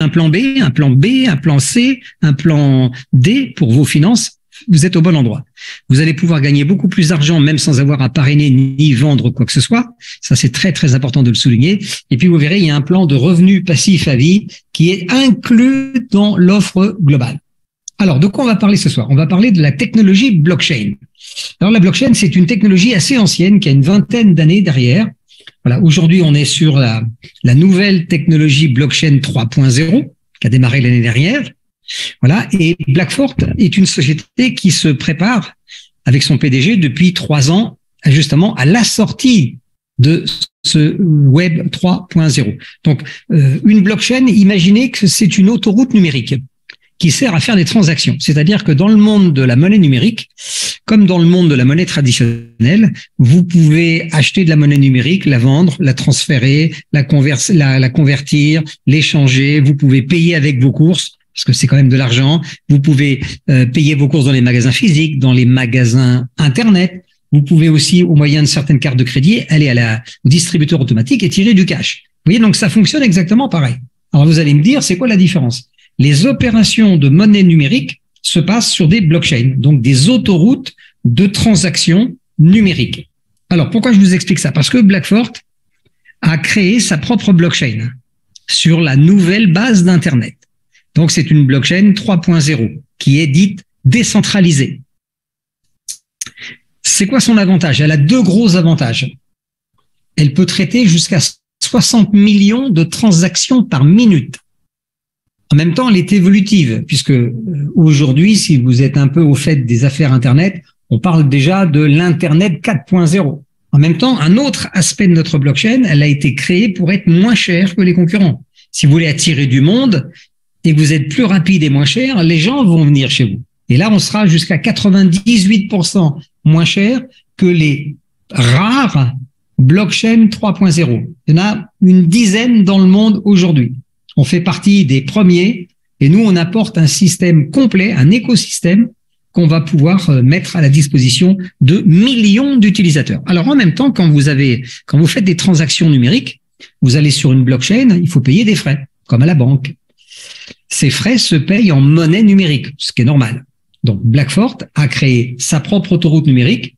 un plan B, un plan B, un plan C, un plan D pour vos finances, vous êtes au bon endroit. Vous allez pouvoir gagner beaucoup plus d'argent même sans avoir à parrainer ni vendre quoi que ce soit. Ça, c'est très, très important de le souligner. Et puis, vous verrez, il y a un plan de revenus passifs à vie qui est inclus dans l'offre globale. Alors, de quoi on va parler ce soir? On va parler de la technologie blockchain. Alors, la blockchain, c'est une technologie assez ancienne qui a une vingtaine d'années derrière. Voilà. Aujourd'hui, on est sur la nouvelle technologie blockchain 3.0 qui a démarré l'année dernière. Voilà. Et Blackfort est une société qui se prépare avec son PDG depuis 3 ans, justement, à la sortie de ce Web 3.0. Donc, une blockchain, imaginez que c'est une autoroute numérique qui sert à faire des transactions. C'est-à-dire que dans le monde de la monnaie numérique, comme dans le monde de la monnaie traditionnelle, vous pouvez acheter de la monnaie numérique, la vendre, la transférer, la convertir, l'échanger. Vous pouvez payer avec vos courses, parce que c'est quand même de l'argent. Vous pouvez payer vos courses dans les magasins physiques, dans les magasins Internet. Vous pouvez aussi, au moyen de certaines cartes de crédit, aller au distributeur automatique et tirer du cash. Vous voyez, donc ça fonctionne exactement pareil. Alors vous allez me dire, c'est quoi la différence? Les opérations de monnaie numérique se passent sur des blockchains, donc des autoroutes de transactions numériques. Alors pourquoi je vous explique ça? Parce que Blackfort a créé sa propre blockchain sur la nouvelle base d'Internet. Donc, c'est une blockchain 3.0 qui est dite décentralisée. C'est quoi son avantage? Elle a 2 gros avantages. Elle peut traiter jusqu'à 60 millions de transactions par minute. En même temps, elle est évolutive, puisque aujourd'hui, si vous êtes un peu au fait des affaires Internet, on parle déjà de l'Internet 4.0. En même temps, un autre aspect de notre blockchain, elle a été créée pour être moins chère que les concurrents. Si vous voulez attirer du monde, et que vous êtes plus rapide et moins cher, les gens vont venir chez vous. Et là, on sera jusqu'à 98% moins cher que les rares blockchain 3.0. Il y en a une dizaine dans le monde aujourd'hui. On fait partie des premiers et nous, on apporte un système complet, un écosystème qu'on va pouvoir mettre à la disposition de millions d'utilisateurs. Alors, en même temps, quand vous faites des transactions numériques, vous allez sur une blockchain, il faut payer des frais, comme à la banque. Ces frais se payent en monnaie numérique, ce qui est normal. Donc, Blackfort a créé sa propre autoroute numérique,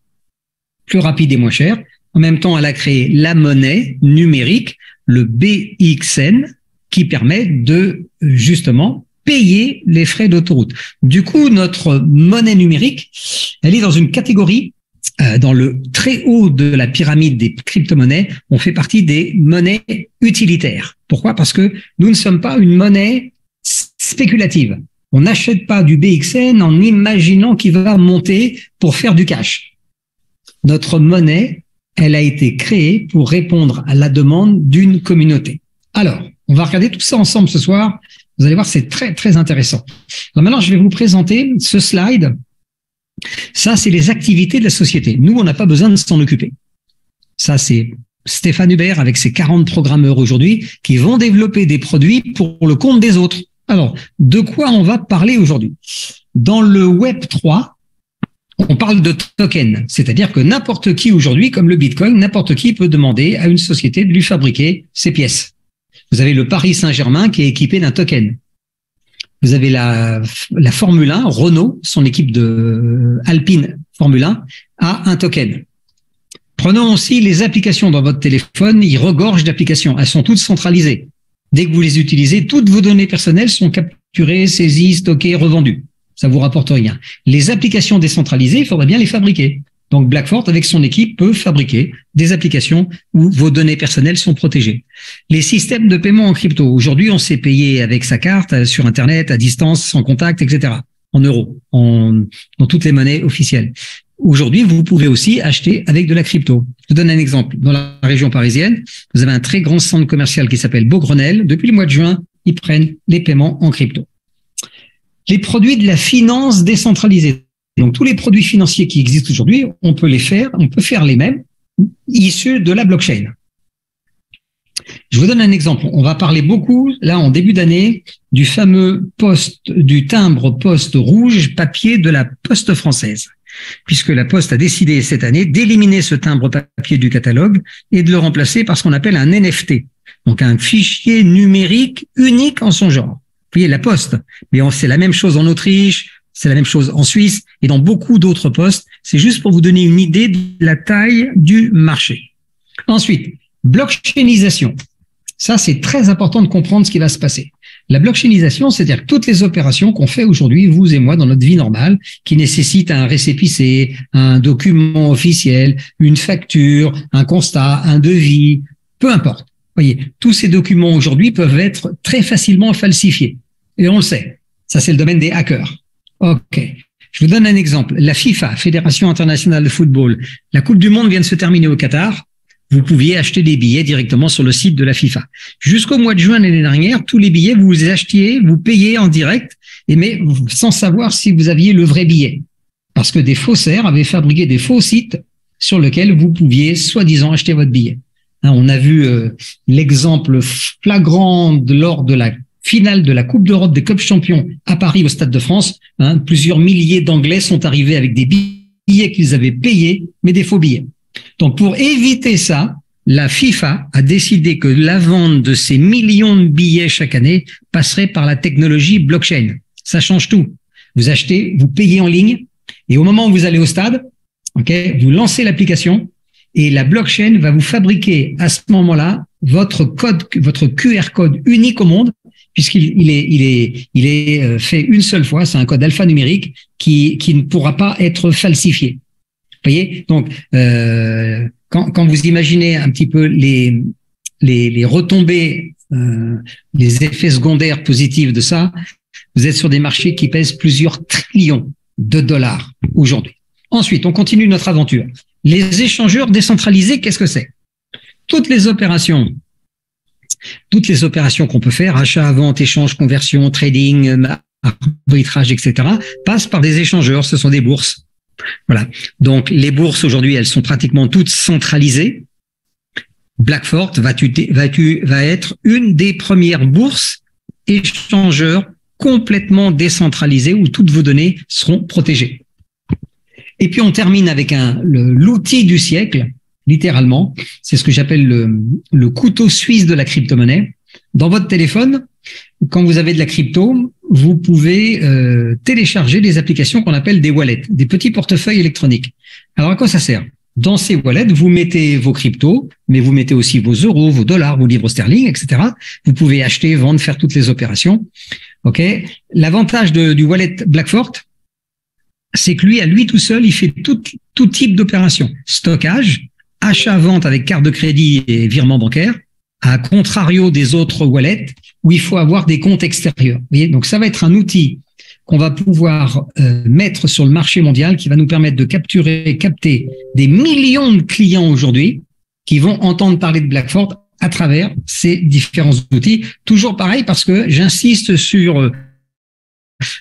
plus rapide et moins chère. En même temps, elle a créé la monnaie numérique, le BXN, qui permet de, justement, payer les frais d'autoroute. Du coup, notre monnaie numérique, elle est dans une catégorie, dans le très haut de la pyramide des crypto-monnaies, on fait partie des monnaies utilitaires. Pourquoi? Parce que nous ne sommes pas une monnaie spéculative. On n'achète pas du BXN en imaginant qu'il va monter pour faire du cash. Notre monnaie, elle a été créée pour répondre à la demande d'une communauté. Alors, on va regarder tout ça ensemble ce soir. Vous allez voir, c'est très, très intéressant. Alors maintenant, je vais vous présenter ce slide. Ça, c'est les activités de la société. Nous, on n'a pas besoin de s'en occuper. Ça, c'est Stéphane Hubert avec ses 40 programmeurs aujourd'hui qui vont développer des produits pour le compte des autres. Alors, de quoi on va parler aujourd'hui? Dans le Web 3, on parle de token, c'est-à-dire que n'importe qui aujourd'hui, comme le Bitcoin, n'importe qui peut demander à une société de lui fabriquer ses pièces. Vous avez le Paris Saint-Germain qui est équipé d'un token. Vous avez la Formule 1, Renault, son équipe de Alpine Formule 1, a un token. Prenons aussi les applications dans votre téléphone, ils regorgent d'applications, elles sont toutes centralisées. Dès que vous les utilisez, toutes vos données personnelles sont capturées, saisies, stockées, revendues. Ça vous rapporte rien. Les applications décentralisées, il faudrait bien les fabriquer. Donc Blackfort, avec son équipe, peut fabriquer des applications où vos données personnelles sont protégées. Les systèmes de paiement en crypto. Aujourd'hui, on sait payer avec sa carte, sur Internet, à distance, sans contact, etc. En euros, dans toutes les monnaies officielles. Aujourd'hui, vous pouvez aussi acheter avec de la crypto. Je vous donne un exemple. Dans la région parisienne, vous avez un très grand centre commercial qui s'appelle Beaugrenelle. Depuis le mois de juin, ils prennent les paiements en crypto. Les produits de la finance décentralisée. Donc, tous les produits financiers qui existent aujourd'hui, on peut faire les mêmes, issus de la blockchain. Je vous donne un exemple. On va parler beaucoup, là, en début d'année, du fameux du timbre poste rouge papier de la Poste française. Puisque la Poste a décidé cette année d'éliminer ce timbre papier du catalogue et de le remplacer par ce qu'on appelle un NFT. Donc un fichier numérique unique en son genre. Vous voyez, la Poste, mais c'est la même chose en Autriche, c'est la même chose en Suisse et dans beaucoup d'autres postes. C'est juste pour vous donner une idée de la taille du marché. Ensuite, blockchainisation. Ça, c'est très important de comprendre ce qui va se passer. La blockchainisation, c'est-à-dire que toutes les opérations qu'on fait aujourd'hui, vous et moi, dans notre vie normale, qui nécessitent un récépissé, un document officiel, une facture, un constat, un devis, peu importe. Voyez, tous ces documents aujourd'hui peuvent être très facilement falsifiés. Et on le sait. Ça, c'est le domaine des hackers. OK. Je vous donne un exemple. La FIFA, Fédération internationale de football, la Coupe du Monde vient de se terminer au Qatar. Vous pouviez acheter des billets directement sur le site de la FIFA. Jusqu'au mois de juin l'année dernière, tous les billets, vous les achetiez, vous payez en direct, mais sans savoir si vous aviez le vrai billet. Parce que des faussaires avaient fabriqué des faux sites sur lesquels vous pouviez soi-disant acheter votre billet. On a vu l'exemple flagrant lors de la finale de la Coupe d'Europe des Clubs Champions à Paris au Stade de France. Plusieurs milliers d'Anglais sont arrivés avec des billets qu'ils avaient payés, mais des faux billets. Donc, pour éviter ça, la FIFA a décidé que la vente de ces millions de billets chaque année passerait par la technologie blockchain. Ça change tout. Vous achetez, vous payez en ligne, et au moment où vous allez au stade, vous lancez l'application, et la blockchain va vous fabriquer à ce moment-là votre code, votre QR code unique au monde, puisqu'il est fait une seule fois. C'est un code alphanumérique qui ne pourra pas être falsifié. Vous voyez, donc quand vous imaginez un petit peu les retombées, les effets secondaires positifs de ça, vous êtes sur des marchés qui pèsent plusieurs trillions de dollars aujourd'hui. Ensuite, on continue notre aventure. Les échangeurs décentralisés, qu'est-ce que c'est? Toutes les opérations qu'on peut faire, achat, vente, échange, conversion, trading, arbitrage, etc., passent par des échangeurs. Ce sont des bourses. Voilà. Donc, les bourses aujourd'hui, elles sont pratiquement toutes centralisées. Blackfort va être une des premières bourses échangeurs complètement décentralisées où toutes vos données seront protégées. Et puis, on termine avec l'outil du siècle, littéralement. C'est ce que j'appelle le couteau suisse de la crypto-monnaie. Dans votre téléphone, quand vous avez de la crypto, vous pouvez télécharger des applications qu'on appelle des wallets, des petits portefeuilles électroniques. Alors, à quoi ça sert? Dans ces wallets, vous mettez vos cryptos, mais vous mettez aussi vos euros, vos dollars, vos livres sterling, etc. Vous pouvez acheter, vendre, faire toutes les opérations. OK. L'avantage du wallet Blackfort, c'est que lui, à lui tout seul, il fait tout type d'opérations. Stockage, achat-vente avec carte de crédit et virement bancaire, à contrario des autres wallets où il faut avoir des comptes extérieurs. Vous voyez, donc ça va être un outil qu'on va pouvoir mettre sur le marché mondial qui va nous permettre de capter des millions de clients aujourd'hui qui vont entendre parler de Blackfort à travers ces différents outils. Toujours pareil parce que j'insiste sur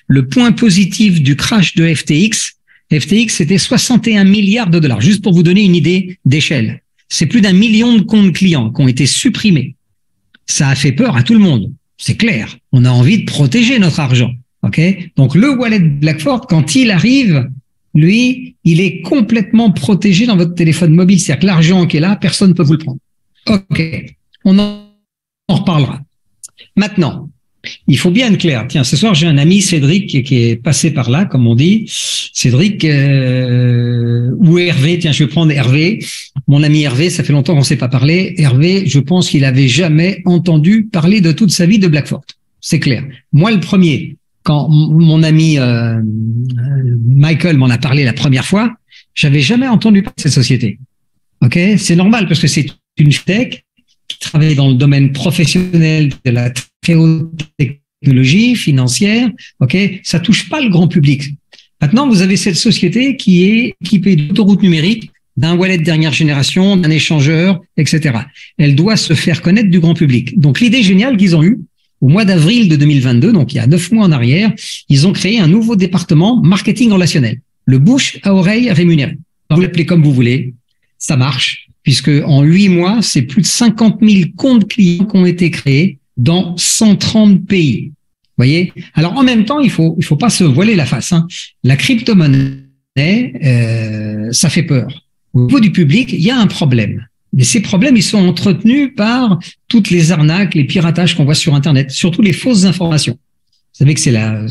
le point positif du crash de FTX. FTX, c'était 61 milliards de dollars, juste pour vous donner une idée d'échelle. C'est plus d'1 million de comptes clients qui ont été supprimés. Ça a fait peur à tout le monde, c'est clair. On a envie de protéger notre argent. Okay. Donc le wallet Blackfort, quand il arrive, lui, il est complètement protégé dans votre téléphone mobile. C'est-à-dire que l'argent qui est là, personne ne peut vous le prendre. OK, on en reparlera. Maintenant, il faut bien être clair. Tiens, ce soir, j'ai un ami, Cédric, qui est passé par là, comme on dit. Cédric ou Hervé. Tiens, je vais prendre Hervé. Mon ami Hervé, ça fait longtemps qu'on ne s'est pas parlé. Hervé, je pense qu'il avait jamais entendu parler de toute sa vie de Blackfort. C'est clair. Moi, le premier, quand mon ami Michael m'en a parlé la première fois, j'avais jamais entendu parler de cette société. OK, c'est normal parce que c'est une tech qui travaille dans le domaine professionnel de la très haute technologie financière. OK, ça touche pas le grand public. Maintenant, vous avez cette société qui est équipée d'autoroutes numériques, d'un wallet de dernière génération, d'un échangeur, etc. Elle doit se faire connaître du grand public. Donc, l'idée géniale qu'ils ont eue, au mois d'avril de 2022, donc il y a 9 mois en arrière, ils ont créé un nouveau département marketing relationnel, le bouche à oreille rémunéré. Vous l'appelez comme vous voulez, ça marche, puisque en 8 mois, c'est plus de 50 000 comptes clients qui ont été créés dans 130 pays. Vous voyez? Alors en même temps, il faut pas se voiler la face. La crypto-monnaie, ça fait peur. Au niveau du public, il y a un problème. Mais ces problèmes, ils sont entretenus par toutes les arnaques, les piratages qu'on voit sur Internet, surtout les fausses informations. Vous savez que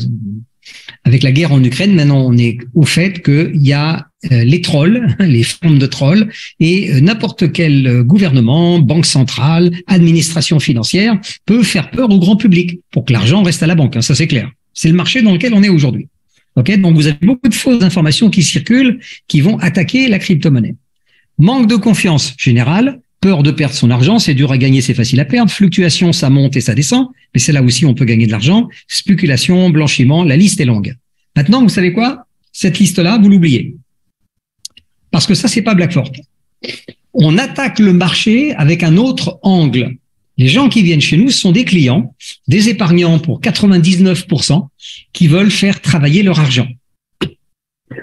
avec la guerre en Ukraine, maintenant, on est au fait qu'il y a les trolls, les formes de trolls, et n'importe quel gouvernement, banque centrale, administration financière peut faire peur au grand public pour que l'argent reste à la banque. Ça, c'est clair. C'est le marché dans lequel on est aujourd'hui. Okay, donc, vous avez beaucoup de fausses informations qui circulent, qui vont attaquer la crypto-monnaie. Manque de confiance générale, peur de perdre son argent, c'est dur à gagner, c'est facile à perdre. Fluctuation, ça monte et ça descend, mais c'est là aussi on peut gagner de l'argent. Spéculation, blanchiment, la liste est longue. Maintenant, vous savez quoi? Cette liste-là, vous l'oubliez. Parce que ça, c'est pas Blackfort. On attaque le marché avec un autre angle. Les gens qui viennent chez nous sont des clients, des épargnants pour 99%, qui veulent faire travailler leur argent.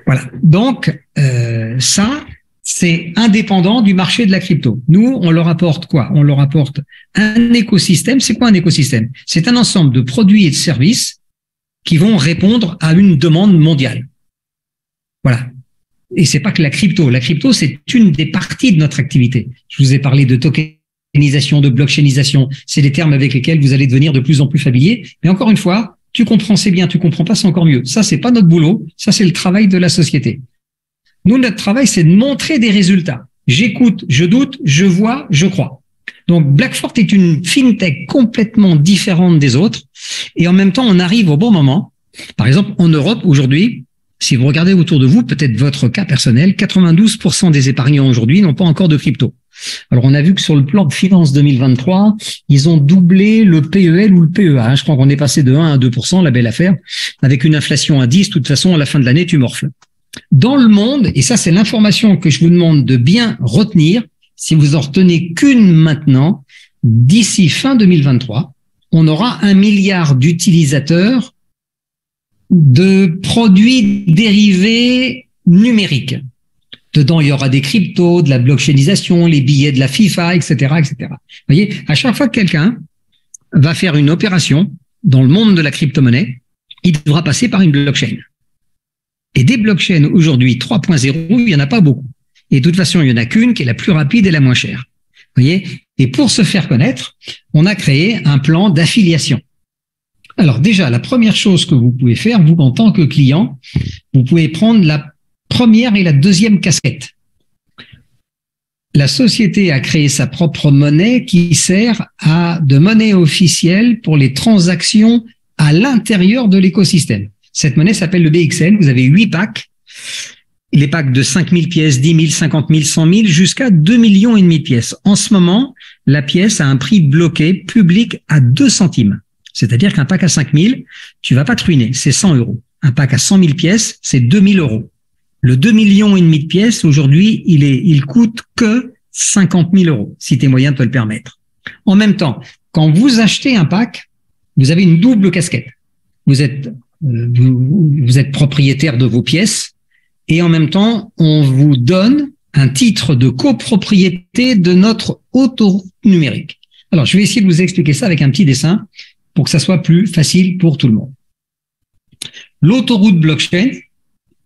Voilà. Donc, ça, c'est indépendant du marché de la crypto. Nous, on leur apporte quoi? On leur apporte un écosystème. C'est quoi un écosystème? C'est un ensemble de produits et de services qui vont répondre à une demande mondiale. Voilà. Et c'est pas que la crypto. La crypto, c'est une des parties de notre activité. Je vous ai parlé de tokenisation, de blockchainisation. C'est des termes avec lesquels vous allez devenir de plus en plus familiers. Mais encore une fois, tu comprends, c'est bien. Tu comprends pas, c'est encore mieux. Ça, c'est pas notre boulot. Ça, c'est le travail de la société. Nous, notre travail, c'est de montrer des résultats. J'écoute, je doute, je vois, je crois. Donc, Blackfort est une fintech complètement différente des autres. Et en même temps, on arrive au bon moment. Par exemple, en Europe, aujourd'hui, si vous regardez autour de vous, peut-être votre cas personnel, 92% des épargnants aujourd'hui n'ont pas encore de crypto. Alors, on a vu que sur le plan de finance 2023, ils ont doublé le PEL ou le PEA. Je crois qu'on est passé de 1 à 2%, la belle affaire. Avec une inflation à 10, de toute façon, à la fin de l'année, tu morfles. Dans le monde, et ça c'est l'information que je vous demande de bien retenir, si vous en retenez qu'une maintenant, d'ici fin 2023, on aura 1 milliard d'utilisateurs de produits dérivés numériques. Dedans, il y aura des cryptos, de la blockchainisation, les billets de la FIFA, etc., etc. Vous voyez, à chaque fois que quelqu'un va faire une opération dans le monde de la crypto-monnaie, il devra passer par une blockchain. Et des blockchains aujourd'hui 3.0, il n'y en a pas beaucoup. Et de toute façon, il n'y en a qu'une qui est la plus rapide et la moins chère. Vous voyez? Et pour se faire connaître, on a créé un plan d'affiliation. Alors déjà, la première chose que vous pouvez faire, vous en tant que client, vous pouvez prendre la première et la deuxième casquette. La société a créé sa propre monnaie qui sert de monnaie officielle pour les transactions à l'intérieur de l'écosystème. Cette monnaie s'appelle le BXN. Vous avez 8 packs. Les packs de 5000 pièces, 10 000, 50 000, 100 000, jusqu'à 2,5 millions de pièces. En ce moment, la pièce a un prix bloqué public à 2 centimes. C'est-à-dire qu'un pack à 5 000, tu vas pas te ruiner, c'est 100 euros. Un pack à 100 000 pièces, c'est 2 000 euros. Le 2,5 millions de pièces, aujourd'hui, il coûte que 50 000 euros, si tes moyens te le permettent. En même temps, quand vous achetez un pack, vous avez une double casquette. Vous êtes propriétaire de vos pièces et en même temps, on vous donne un titre de copropriété de notre autoroute numérique. Alors, je vais essayer de vous expliquer ça avec un petit dessin pour que ça soit plus facile pour tout le monde. L'autoroute blockchain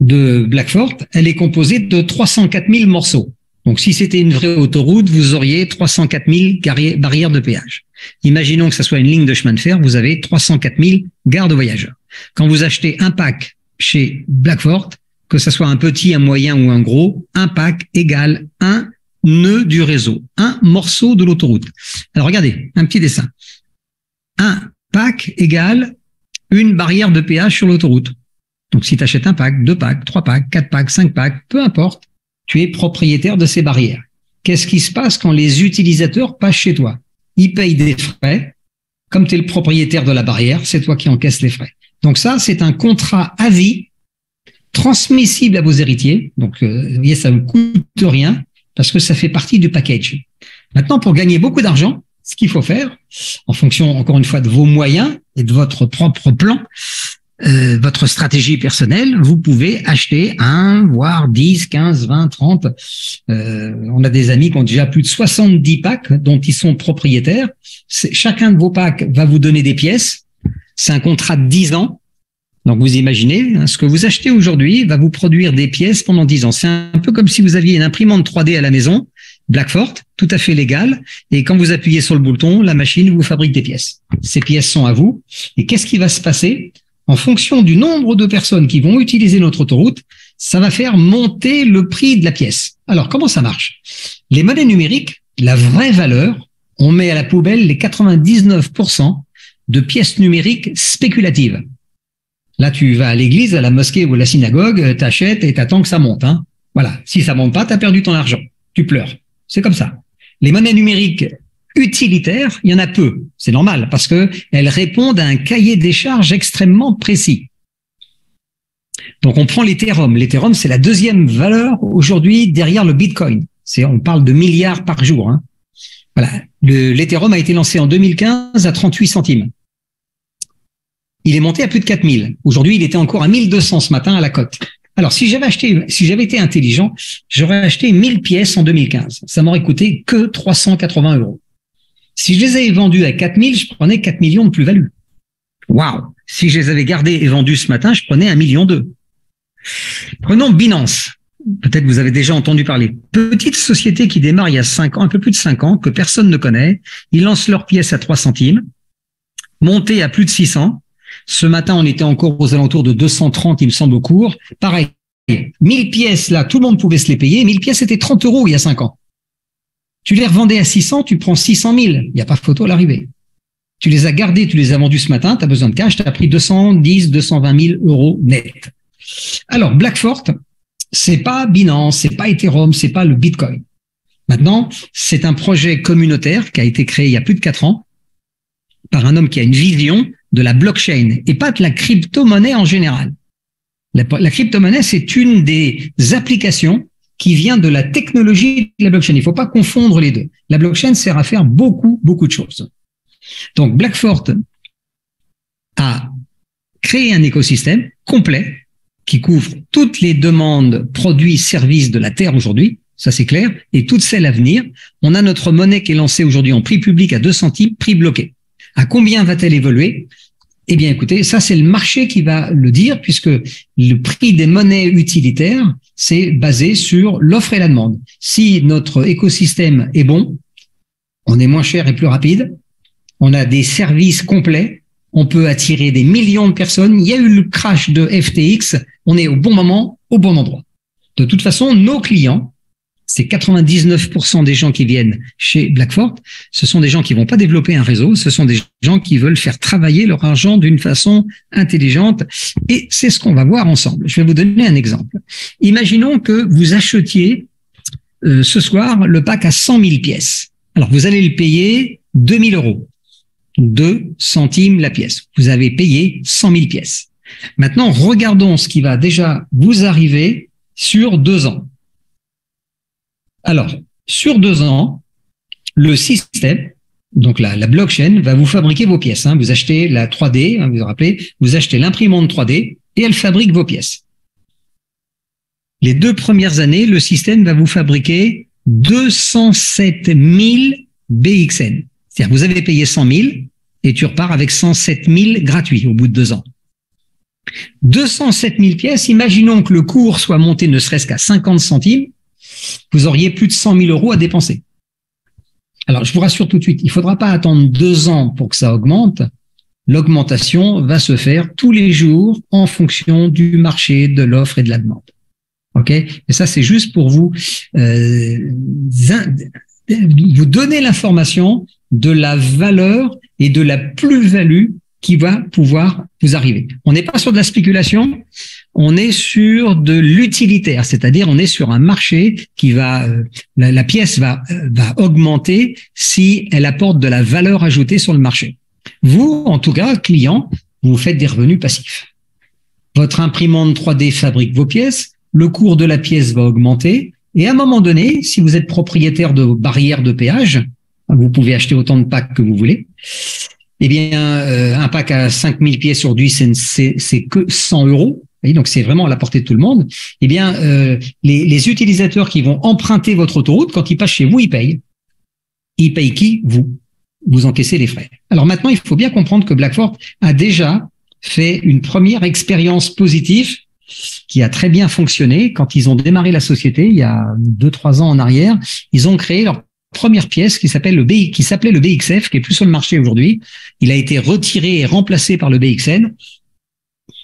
de Blackfort, elle est composée de 304 000 morceaux. Donc, si c'était une vraie autoroute, vous auriez 304 000 barrières de péage. Imaginons que ça soit une ligne de chemin de fer, vous avez 304 000 gares de voyageurs. Quand vous achetez un pack chez Blackfort, que ce soit un petit, un moyen ou un gros, un pack égale un nœud du réseau, un morceau de l'autoroute. Alors, regardez, un petit dessin. Un pack égale une barrière de péage sur l'autoroute. Donc, si tu achètes un pack, 2 packs, 3 packs, 4 packs, 5 packs, peu importe, tu es propriétaire de ces barrières. Qu'est-ce qui se passe quand les utilisateurs passent chez toi? Ils payent des frais. Comme tu es le propriétaire de la barrière, c'est toi qui encaisses les frais. Donc ça, c'est un contrat à vie transmissible à vos héritiers. Donc, vous voyez, ça ne coûte rien parce que ça fait partie du package. Maintenant, pour gagner beaucoup d'argent, ce qu'il faut faire, en fonction, encore une fois, de vos moyens et de votre propre plan, votre stratégie personnelle, vous pouvez acheter 1, voire 10, 15, 20, 30. On a des amis qui ont déjà plus de 70 packs dont ils sont propriétaires. Chacun de vos packs va vous donner des pièces. C'est un contrat de 10 ans. Donc, vous imaginez, ce que vous achetez aujourd'hui va vous produire des pièces pendant 10 ans. C'est un peu comme si vous aviez une imprimante 3D à la maison. Blackfort, tout à fait légal. Et quand vous appuyez sur le bouton, la machine vous fabrique des pièces. Ces pièces sont à vous. Et qu'est-ce qui va se passer? En fonction du nombre de personnes qui vont utiliser notre autoroute, ça va faire monter le prix de la pièce. Alors, comment ça marche? Les monnaies numériques, la vraie valeur, on met à la poubelle les 99% de pièces numériques spéculatives. Là, tu vas à l'église, à la mosquée ou à la synagogue, t'achètes et t'attends que ça monte. Hein. Voilà. Si ça monte pas, t'as perdu ton argent. Tu pleures. C'est comme ça. Les monnaies numériques utilitaires, il y en a peu. C'est normal parce que elles répondent à un cahier des charges extrêmement précis. Donc, on prend l'Ethereum. L'Ethereum, c'est la deuxième valeur aujourd'hui derrière le Bitcoin. On parle de milliards par jour. Hein. Voilà. L'Ethereum a été lancé en 2015 à 38 centimes. Il est monté à plus de 4000. Aujourd'hui, il était encore à 1200 ce matin à la cote. Alors, si j'avais été intelligent, j'aurais acheté 1000 pièces en 2015. Ça m'aurait coûté que 380 €. Si je les avais vendues à 4000, je prenais 4 millions de plus-value. Waouh! Si je les avais gardées et vendues ce matin, je prenais 1,2 million. Prenons Binance. Peut-être vous avez déjà entendu parler. Petite société qui démarre il y a 5 ans, un peu plus de 5 ans, que personne ne connaît. Ils lancent leurs pièces à 3 centimes, montées à plus de 600. Ce matin, on était encore aux alentours de 230, il me semble, au cours. Pareil, 1000 pièces, là, tout le monde pouvait se les payer. 1000 pièces, c'était 30 € il y a 5 ans. Tu les revendais à 600, tu prends 600 000. Il n'y a pas photo à l'arrivée. Tu les as gardés, tu les as vendus ce matin, tu as besoin de cash, tu as pris 210, 220 000 € net. Alors, Blackfort, c'est pas Binance, c'est pas Ethereum, c'est pas le Bitcoin. Maintenant, c'est un projet communautaire qui a été créé il y a plus de 4 ans par un homme qui a une vision de la blockchain et pas de la crypto-monnaie en général. La crypto-monnaie, c'est une des applications qui vient de la technologie de la blockchain. Il ne faut pas confondre les deux. La blockchain sert à faire beaucoup de choses. Donc, Blackfort a créé un écosystème complet qui couvre toutes les demandes, produits, services de la Terre aujourd'hui, ça c'est clair, et toutes celles à venir. On a notre monnaie qui est lancée aujourd'hui en prix public à 2 centimes, prix bloqué. À combien va-t-elle évoluer? Eh bien, écoutez, ça, c'est le marché qui va le dire, puisque le prix des monnaies utilitaires, c'est basé sur l'offre et la demande. Si notre écosystème est bon, on est moins cher et plus rapide, on a des services complets, on peut attirer des millions de personnes. Il y a eu le crash de FTX, on est au bon moment, au bon endroit. De toute façon, nos clients, c'est 99% des gens qui viennent chez Blackfort, ce sont des gens qui vont pas développer un réseau, ce sont des gens qui veulent faire travailler leur argent d'une façon intelligente, et c'est ce qu'on va voir ensemble. Je vais vous donner un exemple. Imaginons que vous achetiez ce soir le pack à 100 000 pièces. Alors, vous allez le payer 2 000 €, 2 centimes la pièce. Vous avez payé 100 000 pièces. Maintenant, regardons ce qui va déjà vous arriver sur 2 ans. Alors, sur 2 ans, le système, donc la blockchain, va vous fabriquer vos pièces. Hein. Vous achetez la 3D, hein, vous vous rappelez, vous achetez l'imprimante 3D et elle fabrique vos pièces. Les 2 premières années, le système va vous fabriquer 207 000 BXN. C'est-à-dire vous avez payé 100 000 et tu repars avec 107 000 gratuits au bout de 2 ans. 207 000 pièces, imaginons que le cours soit monté ne serait-ce qu'à 50 centimes, vous auriez plus de 100 000 € à dépenser. Alors, je vous rassure tout de suite, il ne faudra pas attendre 2 ans pour que ça augmente. L'augmentation va se faire tous les jours en fonction du marché, de l'offre et de la demande. OK? Et ça, c'est juste pour vous donner l'information de la valeur et de la plus-value qui va pouvoir vous arriver. On n'est pas sur de la spéculation, on est sur de l'utilitaire, c'est-à-dire on est sur un marché qui va, la pièce va augmenter si elle apporte de la valeur ajoutée sur le marché. Vous, en tout cas, client, vous faites des revenus passifs. Votre imprimante 3D fabrique vos pièces, le cours de la pièce va augmenter, et à un moment donné, si vous êtes propriétaire de barrières de péage, vous pouvez acheter autant de packs que vous voulez. Eh bien, un pack à 5000 pièces aujourd'hui, c'est que 100 €. Et donc, c'est vraiment à la portée de tout le monde. Eh bien, les utilisateurs qui vont emprunter votre autoroute, quand ils passent chez vous, ils payent. Ils payent qui? Vous encaissez les frais. Alors maintenant, il faut bien comprendre que Blackfort a déjà fait une première expérience positive qui a très bien fonctionné. Quand ils ont démarré la société, il y a 2-3 ans en arrière, ils ont créé leur première pièce qui s'appelait le BXF, qui est plus sur le marché aujourd'hui. Il a été retiré et remplacé par le BXN.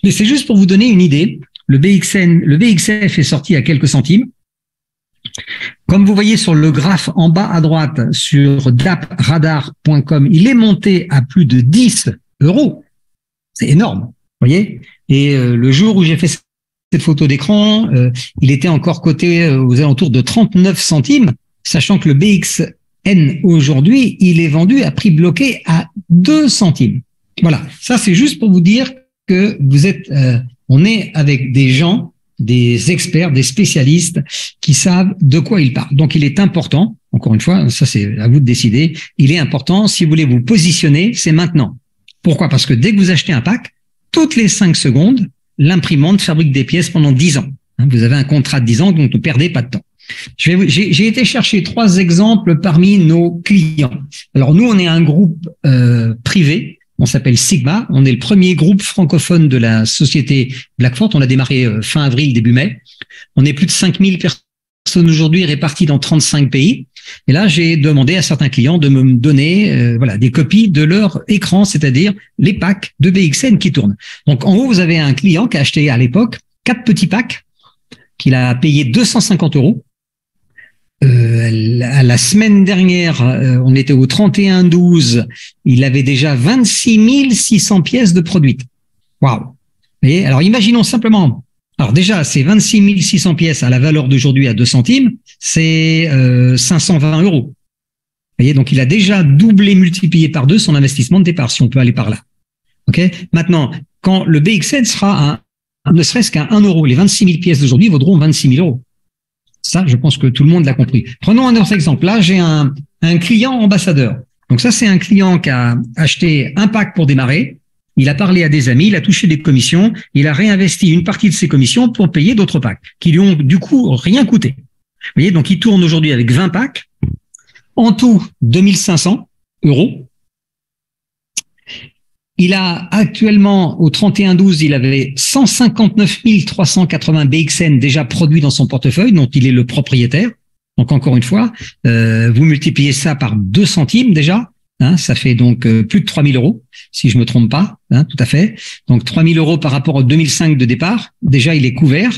Mais c'est juste pour vous donner une idée. Le BXF est sorti à quelques centimes. Comme vous voyez sur le graphe en bas à droite sur dapradar.com, il est monté à plus de 10 euros. C'est énorme, vous voyez. Et le jour où j'ai fait cette photo d'écran, il était encore coté aux alentours de 39 centimes, sachant que le BXN aujourd'hui, il est vendu à prix bloqué à 2 centimes. Voilà, ça c'est juste pour vous dire que vous êtes, on est avec des gens, des experts, des spécialistes qui savent de quoi ils parlent. Donc il est important, encore une fois, ça c'est à vous de décider, il est important, si vous voulez vous positionner, c'est maintenant. Pourquoi? Parce que dès que vous achetez un pack, toutes les 5 secondes, l'imprimante fabrique des pièces pendant 10 ans. Vous avez un contrat de 10 ans, donc ne perdez pas de temps. J'ai été chercher 3 exemples parmi nos clients. Alors nous, on est un groupe privé, on s'appelle Sigma, on est le premier groupe francophone de la société Blackfort, on a démarré fin avril, début mai. On est plus de 5000 personnes aujourd'hui réparties dans 35 pays. Et là, j'ai demandé à certains clients de me donner des copies de leur écran, c'est-à-dire les packs de BXN qui tournent. Donc en haut, vous avez un client qui a acheté à l'époque 4 petits packs qu'il a payé 250 euros. La semaine dernière, on était au 31/12, il avait déjà 26 600 pièces de produites. Waouh! Et alors imaginons simplement, alors déjà c'est 26 600 pièces à la valeur d'aujourd'hui à 2 centimes, c'est 520 euros. Vous voyez, donc il a déjà doublé, multiplié par 2 son investissement de départ, si on peut aller par là. Ok. Maintenant, quand le BXN sera ne serait-ce qu'à 1 euro, les 26 000 pièces d'aujourd'hui vaudront 26 000 euros. Ça, je pense que tout le monde l'a compris. Prenons un autre exemple. Là, j'ai un client ambassadeur. Donc ça, c'est un client qui a acheté un pack pour démarrer. Il a parlé à des amis, il a touché des commissions, il a réinvesti une partie de ses commissions pour payer d'autres packs qui lui ont du coup rien coûté. Vous voyez, donc il tourne aujourd'hui avec 20 packs. En tout, 2500 euros. Il a actuellement, au 31/12, il avait 159 380 BXN déjà produits dans son portefeuille, dont il est le propriétaire. Donc, encore une fois, vous multipliez ça par 2 centimes déjà, ça fait donc plus de 3 000 euros, si je me trompe pas, tout à fait. Donc, 3 000 euros par rapport au 2005 de départ, déjà, il est couvert.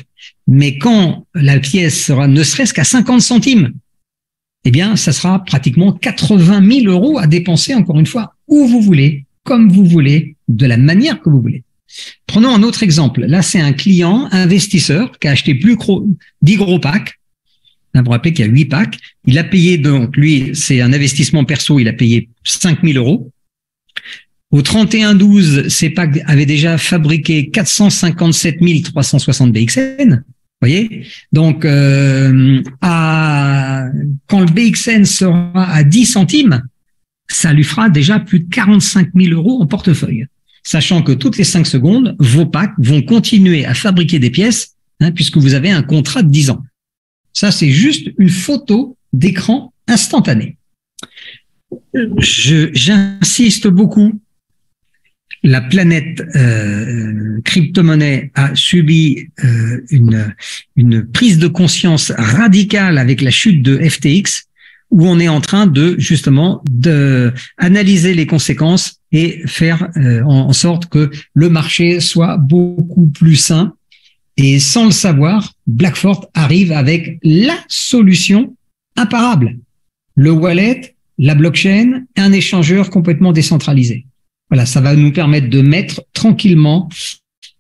Mais quand la pièce sera ne serait-ce qu'à 50 centimes, eh bien, ça sera pratiquement 80 000 euros à dépenser, encore une fois, où vous voulez, comme vous voulez, de la manière que vous voulez. Prenons un autre exemple. Là, c'est un client investisseur qui a acheté 10 gros packs. Vous vous rappelez qu'il y a 8 packs. Il a payé, donc lui, c'est un investissement perso, il a payé 5 000 euros. Au 31/12, ces packs avaient déjà fabriqué 457 360 BXN. Vous voyez? Donc, quand le BXN sera à 10 centimes, ça lui fera déjà plus de 45 000 euros en portefeuille. Sachant que toutes les 5 secondes, vos packs vont continuer à fabriquer des pièces, puisque vous avez un contrat de 10 ans. Ça, c'est juste une photo d'écran instantanée. J'insiste beaucoup. La planète crypto-monnaie a subi une prise de conscience radicale avec la chute de FTX, où on est en train de justement analyser les conséquences et faire en sorte que le marché soit beaucoup plus sain. Et sans le savoir, Blackfort arrive avec la solution imparable. Le wallet, la blockchain, un échangeur complètement décentralisé. Voilà, ça va nous permettre de mettre tranquillement,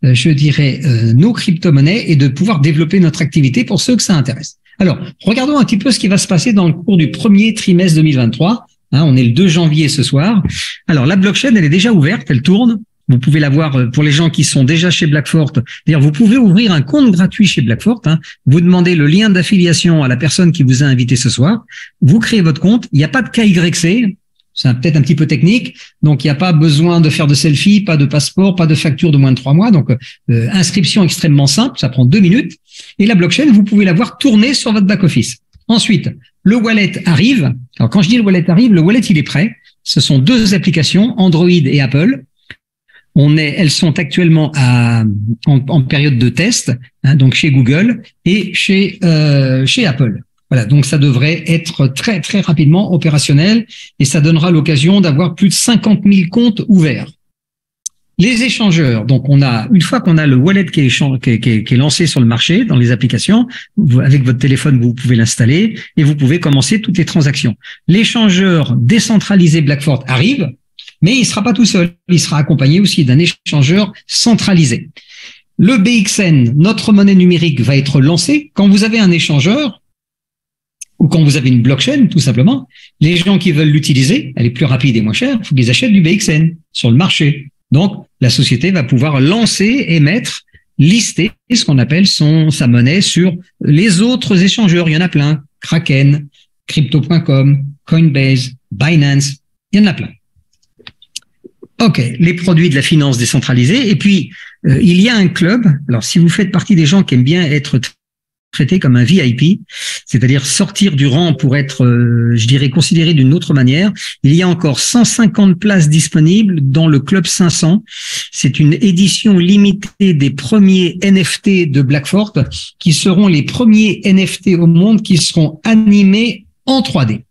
je dirais, nos crypto-monnaies et de pouvoir développer notre activité pour ceux que ça intéresse. Alors, regardons un petit peu ce qui va se passer dans le cours du premier trimestre 2023. On est le 2 janvier ce soir. Alors, la blockchain, elle est déjà ouverte, elle tourne. Vous pouvez la voir pour les gens qui sont déjà chez Blackfort. D'ailleurs, vous pouvez ouvrir un compte gratuit chez Blackfort. Vous demandez le lien d'affiliation à la personne qui vous a invité ce soir. Vous créez votre compte. Il n'y a pas de KYC. C'est peut-être un petit peu technique. Donc, il n'y a pas besoin de faire de selfie, pas de passeport, pas de facture de moins de 3 mois. Donc, inscription extrêmement simple. Ça prend 2 minutes. Et la blockchain, vous pouvez la voir tourner sur votre back-office. Ensuite, le wallet arrive. Alors, quand je dis le wallet arrive, le wallet, il est prêt. Ce sont 2 applications, Android et Apple. elles sont actuellement en période de test, hein, donc chez Google et chez Apple. Voilà, donc ça devrait être très très rapidement opérationnel et ça donnera l'occasion d'avoir plus de 50 000 comptes ouverts. Les échangeurs, donc une fois qu'on a le wallet qui est lancé sur le marché dans les applications, avec votre téléphone vous pouvez l'installer et vous pouvez commencer toutes les transactions. L'échangeur décentralisé Blackfort arrive, mais il sera pas tout seul, il sera accompagné aussi d'un échangeur centralisé. Le BXN, notre monnaie numérique, va être lancé. Quand vous avez un échangeur, ou quand vous avez une blockchain, tout simplement, les gens qui veulent l'utiliser, elle est plus rapide et moins chère, il faut qu'ils achètent du BXN sur le marché. Donc, la société va pouvoir lancer, émettre, lister ce qu'on appelle sa monnaie sur les autres échangeurs. Il y en a plein. Kraken, Crypto.com, Coinbase, Binance, il y en a plein. OK, les produits de la finance décentralisée. Et puis, il y a un club. Alors, si vous faites partie des gens qui aiment bien être traité comme un VIP, c'est-à-dire sortir du rang pour être, je dirais, considéré d'une autre manière. Il y a encore 150 places disponibles dans le Club 500. C'est une édition limitée des premiers NFT de Blackfort qui seront les premiers NFT au monde qui seront animés en 3D.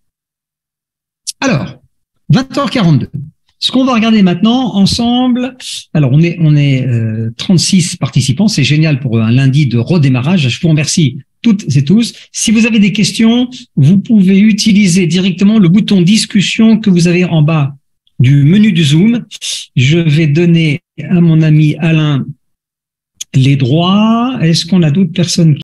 Alors, 20h42. Ce qu'on va regarder maintenant ensemble, alors on est 36 participants, c'est génial pour un lundi de redémarrage. Je vous remercie toutes et tous. Si vous avez des questions, vous pouvez utiliser directement le bouton discussion que vous avez en bas du menu du Zoom. Je vais donner à mon ami Alain les droits. Est-ce qu'on a d'autres personnes